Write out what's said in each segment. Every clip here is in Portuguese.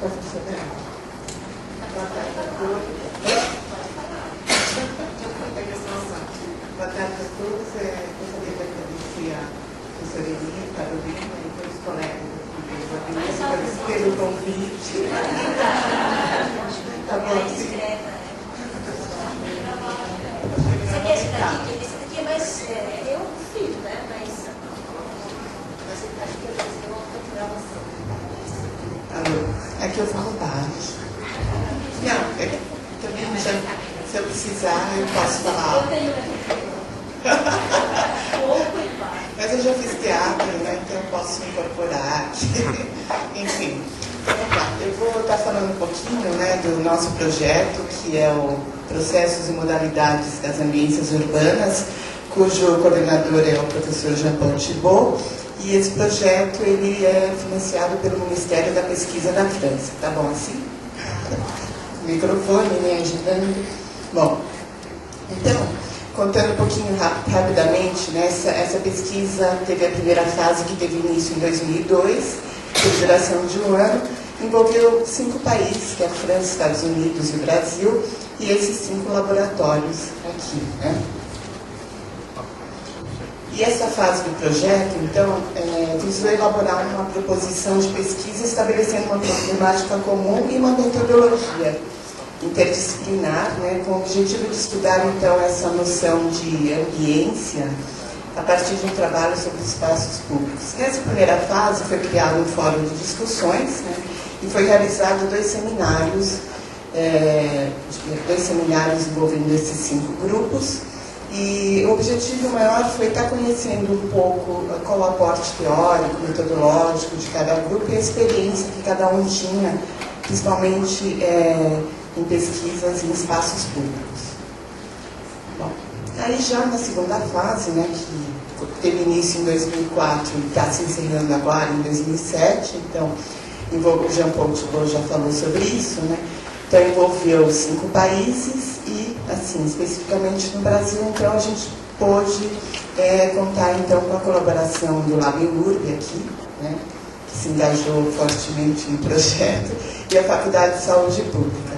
Está funcionando? Boa tarde a todos. Gostaria de agradecer a professora Eni, a Carolina e todos os colegas pelo convite. Tá bom, sim. Esse aqui é mais. Eu filho, né? Mas acho que eu vou procurar você. Alô, é que eu falo baixo. Não, é que também se eu precisar, eu posso falar alto. Mas eu já fiz teatro, né? Então eu posso me incorporar aqui. Enfim, eu vou estar falando um pouquinho, né, do nosso projeto, que é o Processos e Modalidades das Ambiências Urbanas, cujo coordenador é o professor Jean-Paul Thibault. E esse projeto ele é financiado pelo Ministério da Pesquisa da França. Tá bom assim? Microfone, me ajudando. Bom, então, contando um pouquinho rapidamente, né, essa pesquisa teve a primeira fase que teve início em 2002, por duração de um ano, envolveu 5 países, que é a França, Estados Unidos e o Brasil, e esses 5 laboratórios aqui, né? E essa fase do projeto, então, visou elaborar uma proposição de pesquisa estabelecendo uma problemática comum e uma metodologia interdisciplinar, né, com o objetivo de estudar, então, essa noção de ambiência a partir de um trabalho sobre espaços públicos. Nessa primeira fase foi criado um fórum de discussões, né, e foi realizado 2 seminários envolvendo esses 5 grupos. E o objetivo maior foi estar conhecendo um pouco qual o aporte teórico, metodológico de cada grupo e a experiência que cada um tinha, principalmente em pesquisas em espaços públicos. Bom, aí já na segunda fase, né, que teve início em 2004 e está se encerrando agora em 2007, então o Jean-Paul Thibault já falou sobre isso, né? Então envolveu 5 países e, assim, especificamente no Brasil, então a gente pôde contar então com a colaboração do Lab Urb aqui, né, que se engajou fortemente no projeto, e a Faculdade de Saúde Pública.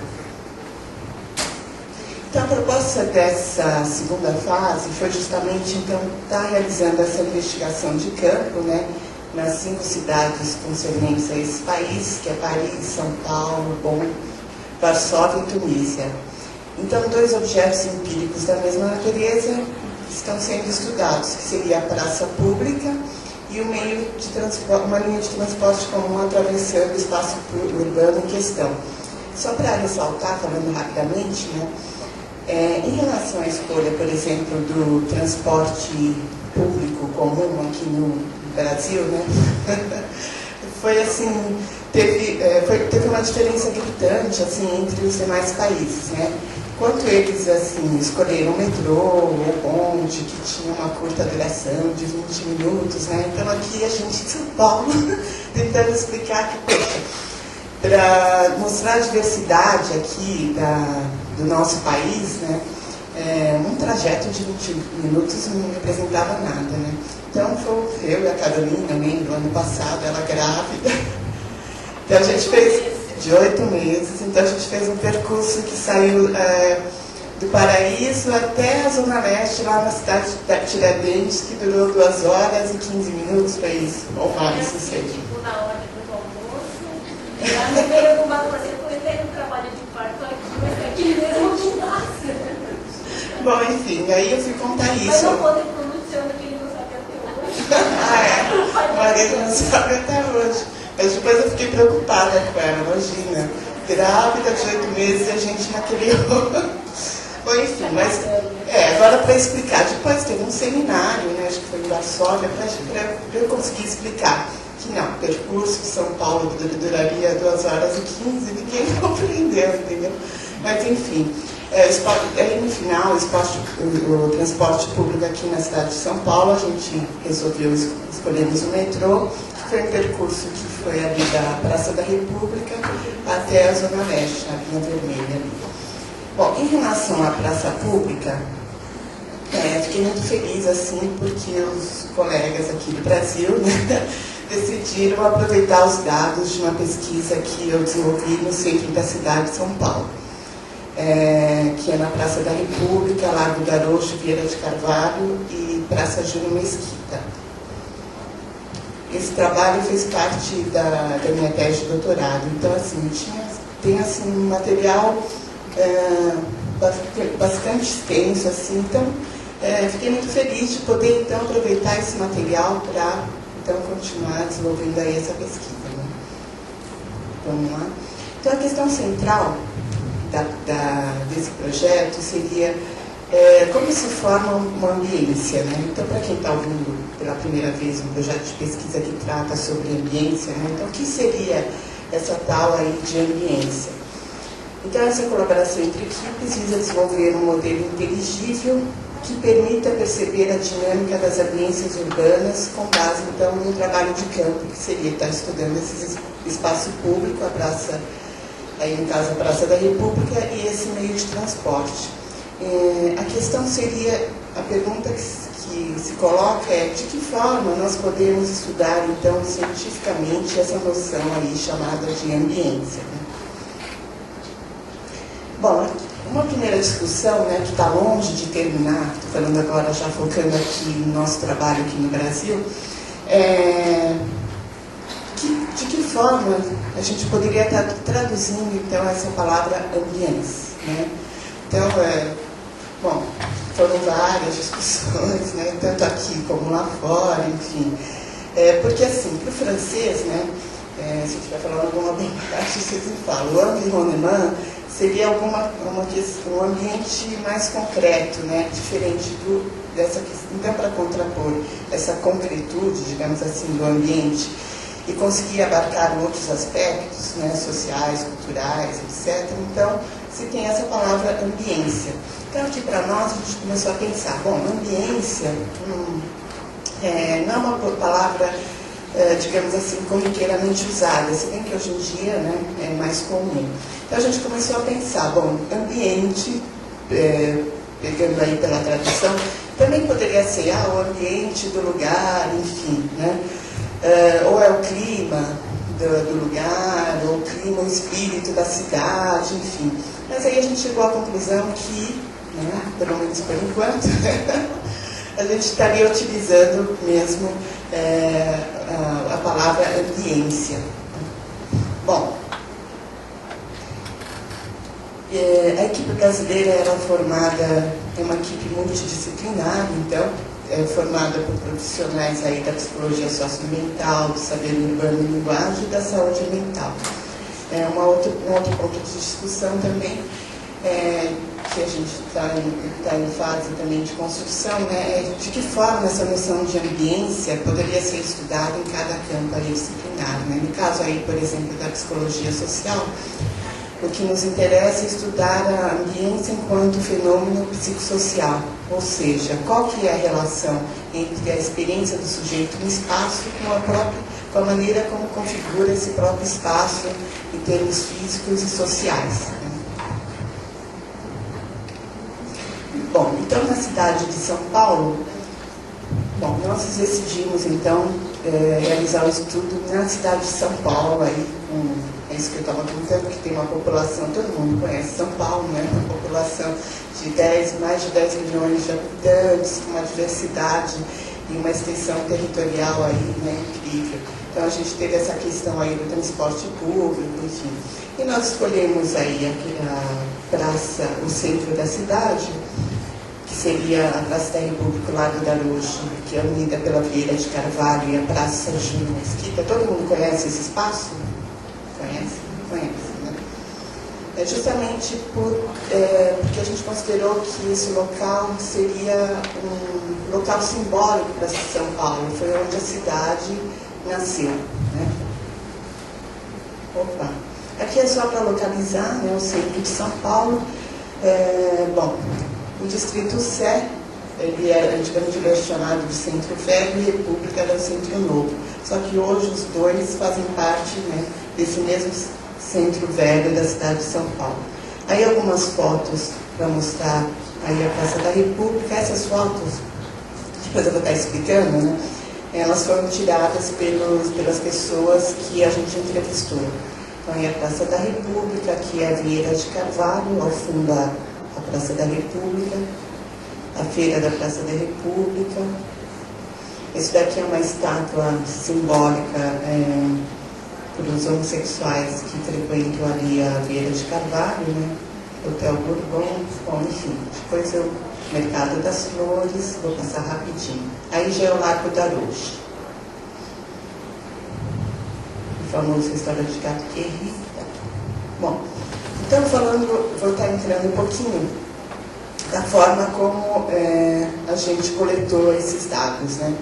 Então a proposta dessa segunda fase foi justamente então estar realizando essa investigação de campo, né, nas 5 cidades concernentes a esse país, que é Paris, São Paulo, Bonn, Varsóvia e Tunísia. Então, 2 objetos empíricos da mesma natureza estão sendo estudados, que seria a praça pública e o meio de transporte, uma linha de transporte comum atravessando o espaço urbano em questão. Só para ressaltar, falando rapidamente, né, em relação à escolha, por exemplo, do transporte público comum aqui no Brasil, né, foi assim, teve uma diferença gritante assim, entre os demais países, né? Enquanto eles assim, escolheram o metrô ou bonde, que tinha uma curta duração de 20 minutos, né? Então aqui a gente em São Paulo tentando explicar que, poxa, para mostrar a diversidade aqui do nosso país, né? Um trajeto de 20 minutos não representava nada, né? Então foi eu e a Carolina, lembro, ano passado, ela grávida. Então a gente fez de 8 meses, então a gente fez um percurso que saiu do Paraíso até a Zona Leste, lá na cidade de Tiradentes, que durou 2 horas e 15 minutos, foi isso, ou mais, não sei. Tipo, na hora do almoço, lá no meio de uma coisa, eu entrei no trabalho de parto aqui, mas aqui mesmo não passa. Bom, enfim, aí eu fui contar isso. Mas não pode pronunciando que ele não sabe até hoje. O marido não sabe até hoje. Mas depois eu fiquei preocupada com ela, imagina. Grávida de 8 meses e a gente naquele Bom, enfim, mas agora para explicar, depois teve um seminário, né, acho que foi em Varsóvia, para eu conseguir explicar que não, o percurso de São Paulo duraria 2 horas e 15, ninguém compreendeu, entendeu? Mas enfim, no final, o transporte público aqui na cidade de São Paulo, a gente resolveu escolhermos o metrô, que foi um percurso que foi ali da Praça da República até a Zona Leste, a linha vermelha ali. Bom, em relação à praça pública, Fiquei muito feliz, assim, porque os colegas aqui do Brasil, né, decidiram aproveitar os dados de uma pesquisa que eu desenvolvi no centro da cidade de São Paulo, que é na Praça da República, Largo do Aroucho, Vieira de Carvalho e Praça Júlio Mesquita. Esse trabalho fez parte da minha tese de doutorado, então, assim, tem assim, um material bastante extenso, assim, então, fiquei muito feliz de poder, então, aproveitar esse material para, então, continuar desenvolvendo aí essa pesquisa, né? Vamos lá. Então, a questão central desse projeto seria como se forma uma ambiência, né? Então, para quem está ouvindo pela primeira vez um projeto de pesquisa que trata sobre ambiência, né? Então, o que seria essa tal aí de ambiência? Então, essa colaboração entre equipes visa desenvolver um modelo inteligível que permita perceber a dinâmica das ambiências urbanas com base, então, no trabalho de campo, que seria estar estudando esse espaço público, a praça, aí no caso a Praça da República, e esse meio de transporte. A questão seria, a pergunta que se coloca é de que forma nós podemos estudar, então, cientificamente essa noção aí chamada de ambiência, né? Bom, uma primeira discussão, né, que está longe de terminar, estou falando agora já focando aqui no nosso trabalho aqui no Brasil, de que forma a gente poderia estar traduzindo, então, essa palavra ambiência, né? Então, bom, foram várias discussões, né, tanto aqui como lá fora, enfim. Porque, assim, para o francês, né, se eu estiver falando alguma bobagem, vocês me falam, o environnement seria um ambiente mais concreto, né, diferente dessa questão. Então, para contrapor essa concretude, digamos assim, do ambiente e conseguir abarcar outros aspectos, né, sociais, culturais, etc., então, se tem essa palavra ambiência. Então, aqui para nós, a gente começou a pensar, bom, ambiência não é uma palavra, digamos assim, corriqueiramente usada, se bem que hoje em dia, né, é mais comum. Então, a gente começou a pensar, bom, ambiente, pegando aí pela tradução, também poderia ser o ambiente do lugar, enfim, né? Ou é o clima do lugar, ou o clima, o espírito da cidade, enfim. Mas aí a gente chegou à conclusão que, né, pelo menos por enquanto, a gente estaria utilizando mesmo a palavra ambiência. Bom, a equipe brasileira era formada, é uma equipe multidisciplinar, então, formada por profissionais aí da psicologia socioambiental, do saber urbano e linguagem e da saúde mental. Um outro ponto de discussão também, que a gente está em fase também de construção, né, é de que forma essa noção de ambiência poderia ser estudada em cada campo aí disciplinar, né? No caso aí, por exemplo, da psicologia social, o que nos interessa é estudar a ambiência enquanto fenômeno psicossocial, ou seja, qual que é a relação entre a experiência do sujeito no espaço com a maneira como configura esse próprio espaço em termos físicos e sociais. Bom, então na cidade de São Paulo, nós decidimos então realizar o estudo na cidade de São Paulo, aí, é isso que eu estava contando, que tem uma população, todo mundo conhece São Paulo, né? Uma população de mais de 10 milhões de habitantes, com uma diversidade e uma extensão territorial aí, né, incrível. Então a gente teve essa questão aí do transporte público, enfim. E nós escolhemos aí a praça, o centro da cidade, que seria a Praça da República, Largo do Aroucho, que é unida pela Vieira de Carvalho, e a Praça Júlio Mesquita. Todo mundo conhece esse espaço? Conhece? Conhece, né? É justamente porque a gente considerou que esse local seria um local simbólico para São Paulo, foi onde a cidade nasceu, né? Opa! Aqui é só para localizar, né, o centro de São Paulo. O distrito Sé, ele era antigamente chamado de Centro Velho, e República era o Centro Novo. Só que hoje os dois fazem parte, né, desse mesmo Centro Velho da cidade de São Paulo. Aí algumas fotos para mostrar aí a Praça da República. Essas fotos, depois eu vou estar explicando, né? Elas foram tiradas pelas pessoas que a gente entrevistou. Então, aí a Praça da República, aqui é a Vieira de Carvalho, ao fundo a Praça da República, a Feira da Praça da República. Isso daqui é uma estátua simbólica para os homossexuais que frequentam ali a Vieira de Carvalho, né? Hotel Bourbon, bom, enfim. Depois o Mercado das Flores, vou passar rapidinho. Aí já é o Largo da Roche. O famoso restaurante Gato Querri. Bom, então vou estar entrando um pouquinho da forma como a gente coletou esses dados, né?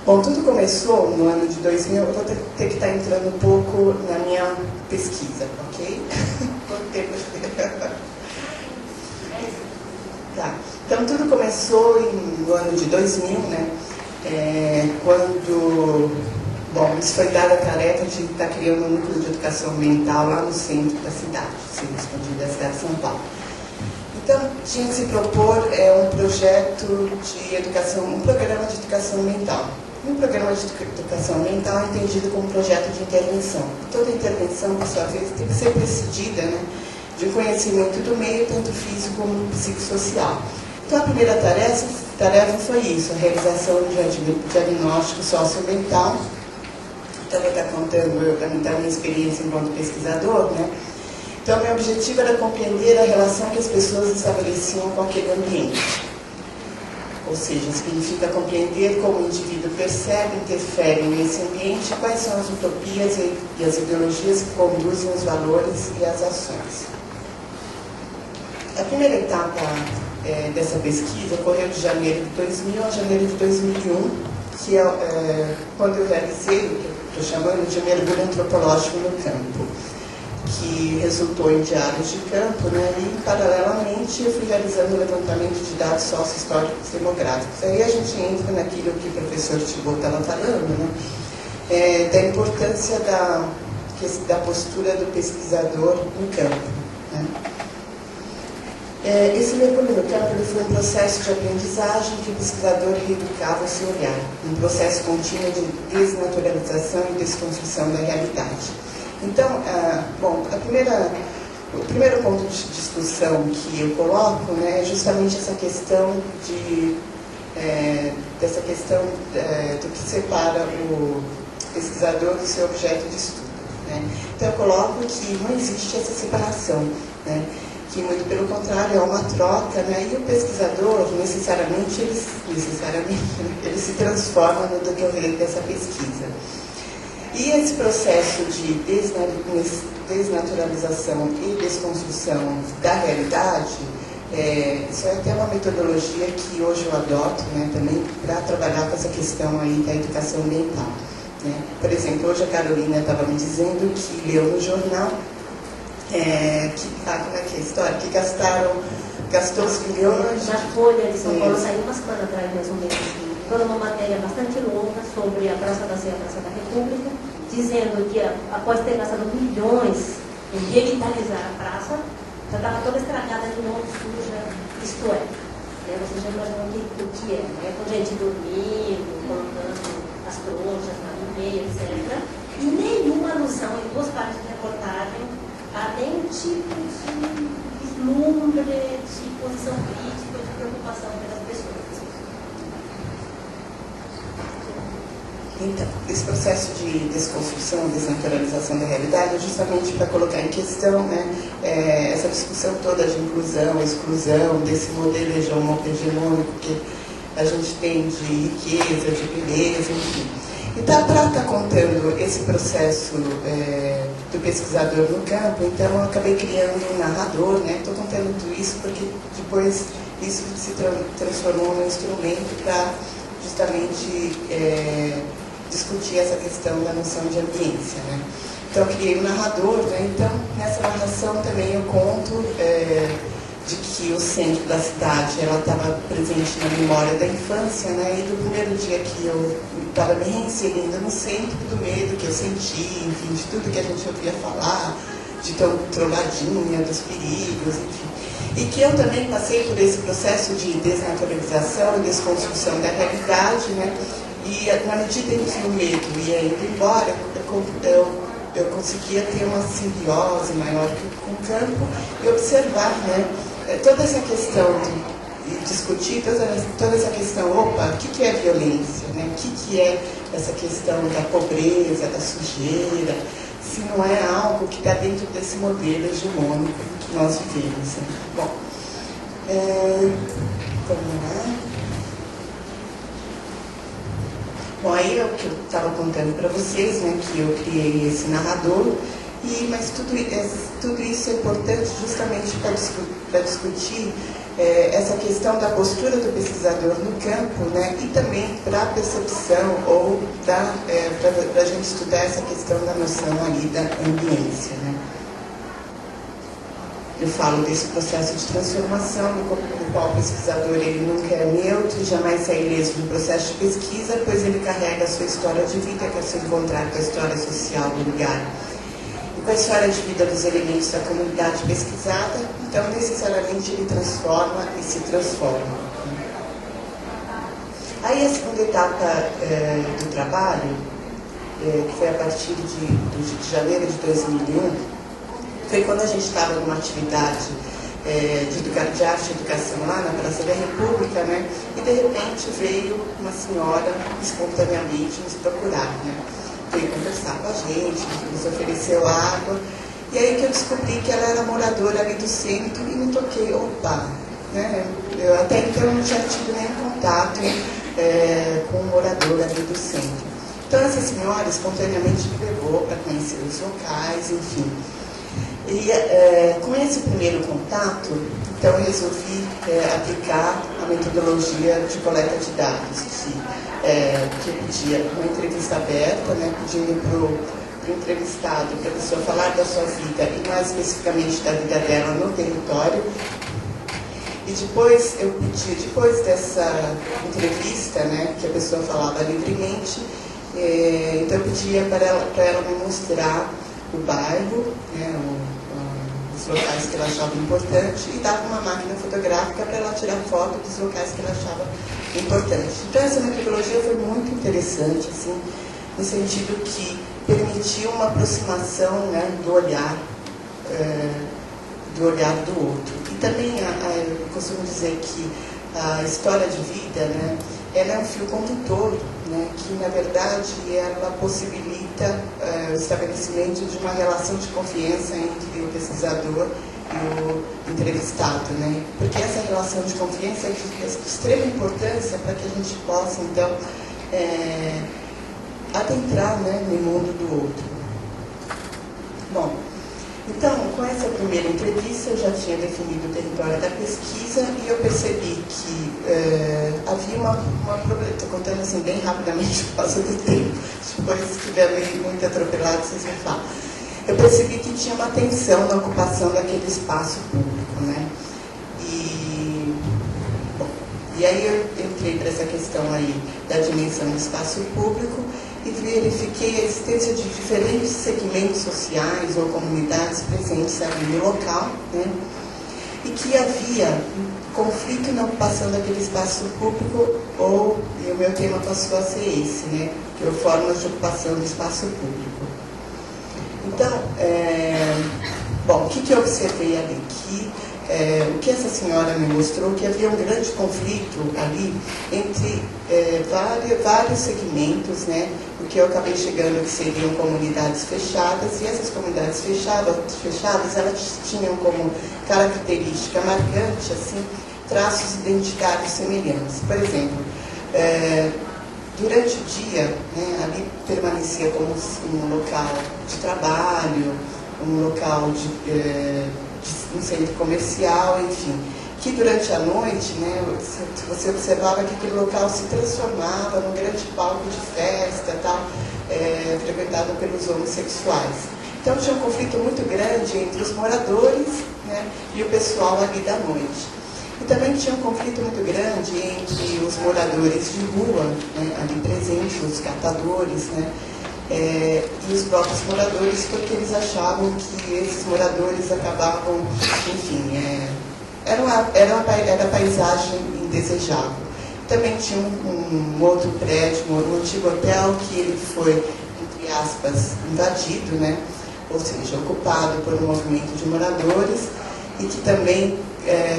Bom, tudo começou no ano de 2000, eu vou ter que estar entrando um pouco na minha pesquisa, ok? Quanto tempo tá. Então, tudo começou no ano de 2000, né? Quando, bom, isso foi dada a tarefa de estar criando um núcleo de educação ambiental lá no centro da cidade, centro expandido da cidade de São Paulo. Então, tinha que se propor um projeto de educação, um programa de educação ambiental. Um programa de educação ambiental é entendido como um projeto de intervenção. Toda intervenção, por sua vez, tem que ser precedida, né, de um conhecimento do meio, tanto físico como psicossocial. Então, a primeira tarefa foi isso, a realização de um diagnóstico socioambiental. Então, eu vou estar contando da minha experiência enquanto pesquisador, né? Então, meu objetivo era compreender a relação que as pessoas estabeleciam com aquele ambiente. Ou seja, significa compreender como o indivíduo percebe e interfere nesse ambiente, quais são as utopias e as ideologias que conduzem os valores e as ações. A primeira etapa dessa pesquisa ocorreu de janeiro de 2000 a janeiro de 2001, que é quando eu realizei o que eu estou chamando de mergulho antropológico no campo, que resultou em diários de campo, né? E, paralelamente, eu fui realizando o levantamento de dados sócio-históricos demográficos. Aí a gente entra naquilo que o professor Thibault estava falando, né? Da importância da postura do pesquisador no campo, né? Esse mergulho no campo foi um processo de aprendizagem que o pesquisador reeducava o seu olhar, um processo contínuo de desnaturalização e desconstrução da realidade. Então, bom, o primeiro ponto de discussão que eu coloco, né, é justamente essa questão do que separa o pesquisador do seu objeto de estudo, né? Então, eu coloco que não existe essa separação, né? Que, muito pelo contrário, é uma troca, né? E o pesquisador, necessariamente, ele se transforma no decorrer dessa pesquisa. E esse processo de desnaturalização e desconstrução da realidade, isso é até uma metodologia que hoje eu adoto, né, também para trabalhar com essa questão aí da educação ambiental, né? Por exemplo, hoje a Carolina estava me dizendo que leu no jornal como é que é a história? Que gastou os bilhões. Na Folha de São Paulo saiu uma semana atrás, mais ou menos, toda uma matéria bastante longa sobre a Praça da Sé, a Praça da República, dizendo que após ter gastado milhões em revitalizar a praça, já estava toda estragada de novo, suja, isto é. Você já imaginou o que é, né? Com gente dormindo, colocando as trouxas no meio, etc. E nenhuma alusão em duas partes de reportagem a nenhum tipo de vislumbre, de posição crítica, de preocupação pelas pessoas. Então, esse processo de desconstrução, desnaturalização da realidade é justamente para colocar em questão, né, essa discussão toda de inclusão, exclusão, desse modelo hegemônico que a gente tem de riqueza, de beleza, enfim. Então, para estar contando esse processo do pesquisador no campo, então eu acabei criando um narrador, né? Estou contando tudo isso porque depois isso se transformou num instrumento para justamente discutir essa questão da noção de ambiência, né? Então, eu criei um narrador, né? Então, nessa narração também eu conto de que o centro da cidade ela estava presente na memória da infância, né? E do primeiro dia que eu estava me reinserindo no centro, do medo que eu senti, enfim, de tudo que a gente ouvia falar, de trolladinha, dos perigos, enfim. E que eu também passei por esse processo de desnaturalização e desconstrução da realidade, né? E na medida em que o medo ia indo embora, eu conseguia ter uma simbiose maior com o campo e observar, né, toda essa questão de discutir, toda essa questão, opa, o que é violência, né? O que é essa questão da pobreza, da sujeira, se não é algo que está dentro desse modelo hegemônico que nós vivemos. Né? Bom, vamos lá. Bom, aí é o que eu estava contando para vocês, né, que eu criei esse narrador, mas tudo isso é importante justamente para discutir essa questão da postura do pesquisador no campo, né, e também para a percepção ou para a gente estudar essa questão da noção ali da ambiência. Né. Eu falo desse processo de transformação, no qual o pesquisador ele nunca é neutro e jamais sai ileso do processo de pesquisa, pois ele carrega a sua história de vida, quer se encontrar com a história social do lugar. E com a história de vida dos elementos da comunidade pesquisada, então necessariamente ele transforma e se transforma. Aí a segunda etapa do trabalho, que foi a partir de janeiro de 2001, foi quando a gente estava numa atividade de arte e educação lá na Praça da República, né? E de repente veio uma senhora espontaneamente nos procurar, né? Veio conversar com a gente, nos ofereceu água, e aí que eu descobri que ela era moradora ali do centro e me toquei, opa, né? Eu até então não tinha tido nenhum contato com um morador ali do centro. Então essa senhora espontaneamente me levou para conhecer os locais, enfim. E com esse primeiro contato, então eu resolvi aplicar a metodologia de coleta de dados, que eu pedia uma entrevista aberta, né, pedindo para o entrevistado, para a pessoa falar da sua vida e mais especificamente da vida dela no território. E depois eu pedi, depois dessa entrevista, né, que a pessoa falava livremente, então eu pedia para ela me mostrar o bairro, né, os locais que ela achava importante, e dava uma máquina fotográfica para ela tirar foto dos locais que ela achava importante. Então essa metodologia foi muito interessante, assim, no sentido que permitiu uma aproximação, né, do olhar do outro. E também eu costumo dizer que a história de vida, né, ela é um fio condutor, né, que na verdade ela possibilita o estabelecimento de uma relação de confiança entre o pesquisador e o entrevistado, né, porque essa relação de confiança é de extrema importância para que a gente possa então adentrar, né, no mundo do outro. Bom, então, com essa primeira entrevista, eu já tinha definido o território da pesquisa e eu percebi que havia uma problema. Estou contando assim bem rapidamente por causa do tempo. Depois, se estiver muito atropelado, vocês me falam. Eu percebi que tinha uma tensão na ocupação daquele espaço público, né? E aí eu entrei para essa questão aí da dimensão do espaço público e verifiquei a existência de diferentes segmentos sociais ou comunidades presentes ali no local, né? E que havia um conflito na ocupação daquele espaço público, e o meu tema passou a ser esse, né? Que é formas de ocupação do espaço público. Então, bom, o que eu observei ali? O que essa senhora me mostrou, que havia um grande conflito ali entre vários segmentos, né? O que eu acabei chegando que seriam comunidades fechadas, e essas comunidades fechadas elas tinham como característica marcante, assim, traços identitários semelhantes. Por exemplo, durante o dia, né, ali permanecia como um local de trabalho, um local de um centro comercial, enfim, que durante a noite, né, você observava que aquele local se transformava num grande palco de festa, tal, frequentado pelos homossexuais. Então tinha um conflito muito grande entre os moradores, né, e o pessoal ali da noite. E também tinha um conflito muito grande entre os moradores de rua, né, ali presentes, os catadores, né, e os próprios moradores, porque eles achavam que esses moradores acabavam, enfim, era paisagem indesejável. Também tinha um outro prédio, um antigo hotel, que ele foi, entre aspas, invadido, né? Ou seja, ocupado por um movimento de moradores, e que também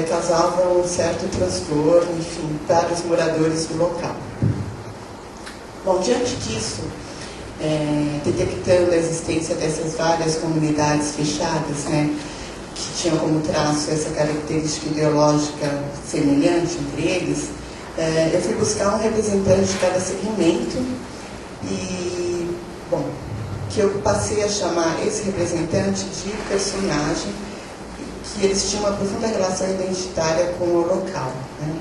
causava um certo transtorno, enfim, para os moradores do local. Bom, diante disso, detectando a existência dessas várias comunidades fechadas, né, que tinham como traço essa característica ideológica semelhante entre eles, eu fui buscar um representante de cada segmento e, bom, que eu passei a chamar esse representante de personagem, que eles tinham uma profunda relação identitária com o local, né?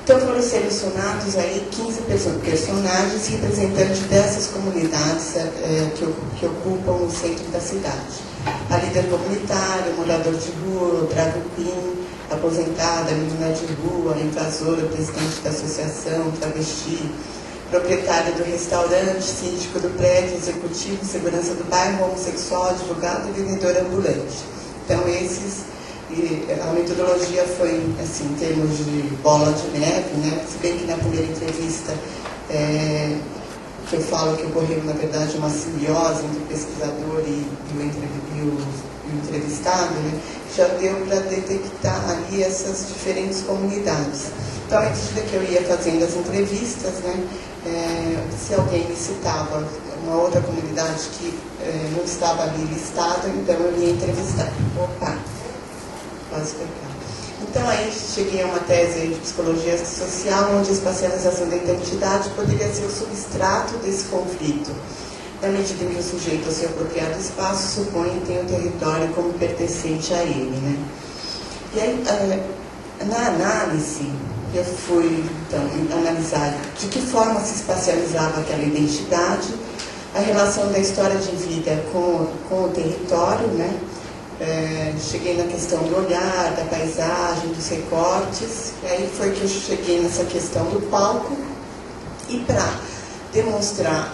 Então foram selecionados aí 15 personagens representantes dessas comunidades que ocupam o centro da cidade. A líder comunitária, o morador de rua, o drag queen, a aposentada, a menina de rua, a invasora, o presidente da associação, travesti, proprietário do restaurante, síndico do prédio, executivo, segurança do bairro, homossexual, advogado e vendedor ambulante. Então a metodologia foi, assim, em termos de bola de neve, né? Se bem que na primeira entrevista que eu falo que ocorreu, na verdade, uma simbiose entre o pesquisador e o entrevistado, né? Já deu para detectar ali essas diferentes comunidades. Então, à medida que eu ia fazendo as entrevistas, né, se alguém me citava uma outra comunidade que não estava ali listada, então eu ia entrevistar. Opa, quase pegar. Então, aí cheguei a uma tese de psicologia social, onde a espacialização da identidade poderia ser o substrato desse conflito, na medida em que o sujeito, ao se apropriar do espaço, supõe e tem o território como pertencente a ele, né? E aí, na análise, eu fui, então, analisar de que forma se espacializava aquela identidade, a relação da história de vida com o território, né? Cheguei na questão do olhar, da paisagem, dos recortes, e aí foi que eu cheguei nessa questão do palco, e para demonstrar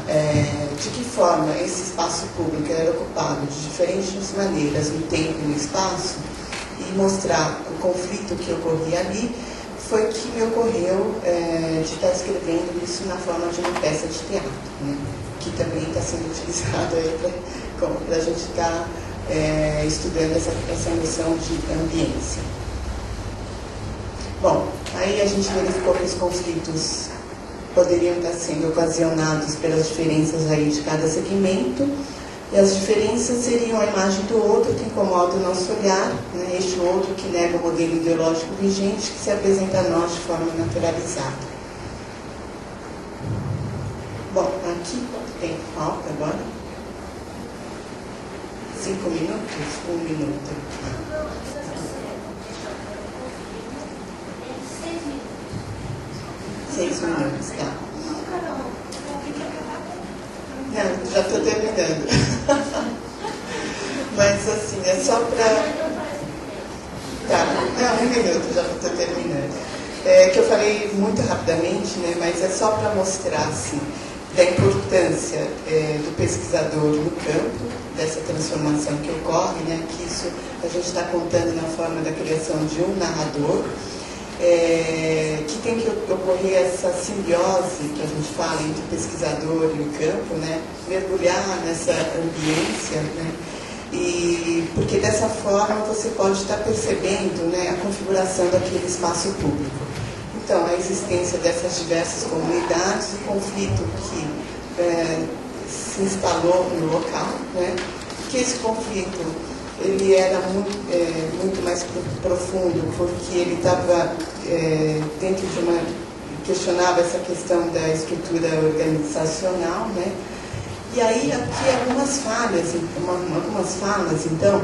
de que forma esse espaço público era ocupado de diferentes maneiras no tempo e no espaço, e mostrar o conflito que ocorria ali, foi que me ocorreu de estar escrevendo isso na forma de uma peça de teatro, né? Que também está sendo utilizado para a gente estar estudando essa noção de ambiência. Bom, aí a gente verificou que os conflitos poderiam estar sendo ocasionados pelas diferenças aí de cada segmento, e as diferenças seriam a imagem do outro que incomoda o nosso olhar, né? Este outro que nega o modelo ideológico vigente que se apresenta a nós de forma naturalizada. Bom, aqui quanto tempo falta agora? 5 minutos? 1 minuto. 6 minutos, tá. Não, já estou terminando. Mas assim, é só para... Tá, não, 1 minuto, já estou terminando. Que eu falei muito rapidamente, né, mas é só para mostrar, assim, da importância do pesquisador no campo, dessa transformação que ocorre, né, que isso a gente está contando na forma da criação de um narrador, que tem que ocorrer essa simbiose que a gente fala entre o pesquisador e o campo, né, mergulhar nessa ambiência, né, e porque dessa forma você pode estar percebendo, né, a configuração daquele espaço público. Então, a existência dessas diversas comunidades, o conflito que se instalou no local, né, que esse conflito ele era muito mais profundo, porque ele estava dentro de uma... questionava essa questão da estrutura organizacional, né? E aí aqui algumas falas, então,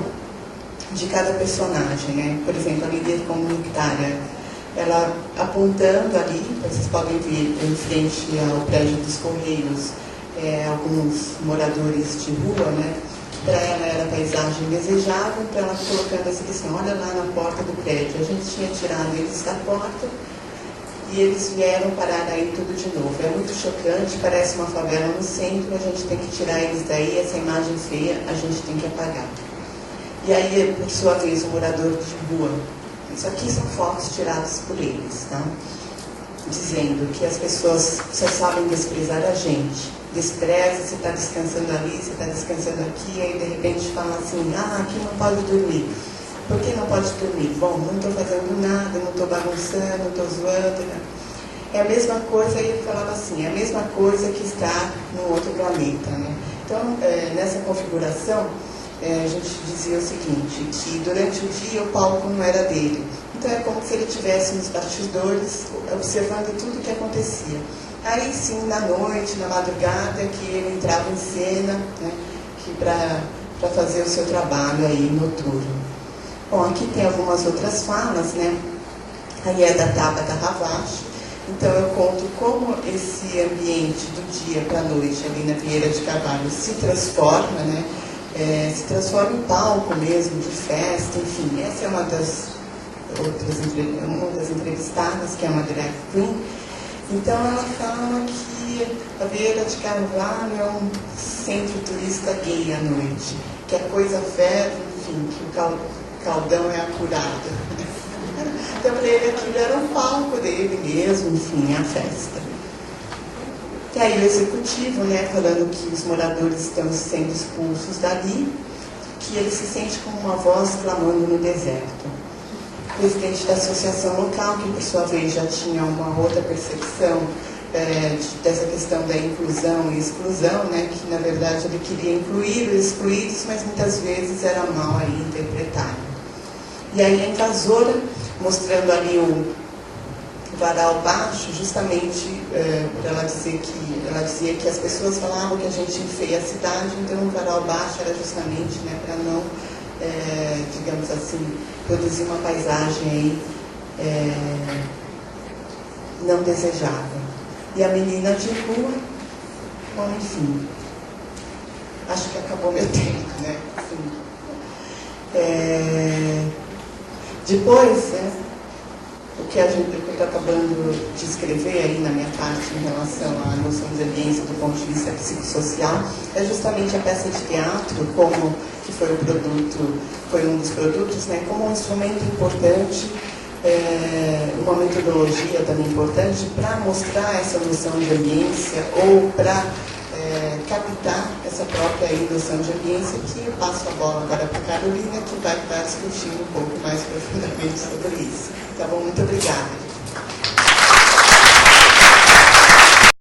de cada personagem, né? Por exemplo, a líder comunitária, ela apontando ali, vocês podem ver em frente ao prédio dos Correios, alguns moradores de rua, né? Para ela era paisagem indesejável, então ela colocando essa questão, olha lá na porta do prédio, a gente tinha tirado eles da porta e eles vieram parar aí tudo de novo. É muito chocante, parece uma favela no centro, a gente tem que tirar eles daí, essa imagem feia a gente tem que apagar. E aí, por sua vez, o morador de rua. Isso aqui são fotos tiradas por eles, tá? Dizendo que as pessoas só sabem desprezar a gente. Despreza, você está descansando ali, você está descansando aqui, aí de repente fala assim, aqui não pode dormir. Por que não pode dormir? Bom, não estou fazendo nada, não estou bagunçando, não estou zoando. Né? É a mesma coisa, aí ele falava assim, é a mesma coisa que estar num outro planeta. Né? Então, nessa configuração, a gente dizia o seguinte, que durante o dia o palco não era dele. Então é como se ele estivesse nos bastidores, observando tudo o que acontecia. Aí sim, na noite, na madrugada, que ele entrava em cena, né, para fazer o seu trabalho aí noturno. Bom, aqui tem algumas outras falas, né? Aí é da Tabata Ravache. Então eu conto como esse ambiente do dia para a noite ali na Vieira de Carvalho se transforma, né? Se transforma em palco mesmo, de festa, enfim. Essa é uma das entrevistadas, que é uma drag queen. Então ela fala que a Vieira de Carvalho é um centro turista gay à noite, que a coisa ferve, enfim, que o caldão é acurado. Então para ele aquilo era um palco dele mesmo, enfim, a festa. E aí o executivo, né, falando que os moradores estão sendo expulsos dali, que ele se sente como uma voz clamando no deserto. O presidente da associação local, que por sua vez já tinha uma outra percepção dessa questão da inclusão e exclusão, né, que na verdade ele queria incluir os excluídos, mas muitas vezes era mal aí interpretado. E aí a invasora, mostrando ali o varal baixo, justamente por ela dizer que ela dizia que as pessoas falavam que a gente enfeia a cidade, então o varal baixo era justamente, né, para não, digamos assim, produzir uma paisagem aí não desejada. E a menina de rua, bom, enfim, acho que acabou meu tempo, né? Assim, depois, né, o que eu estou acabando de escrever aí na minha parte em relação à noção de ambiência do ponto de vista psicossocial é justamente a peça de teatro, como que foi um dos produtos, né, como um instrumento importante, uma metodologia também importante para mostrar essa noção de ambiência ou para captar essa própria noção de ambiência, que eu passo a bola agora para a Carolina, que vai estar discutindo um pouco mais profundamente sobre isso. Tá bom? Muito obrigada.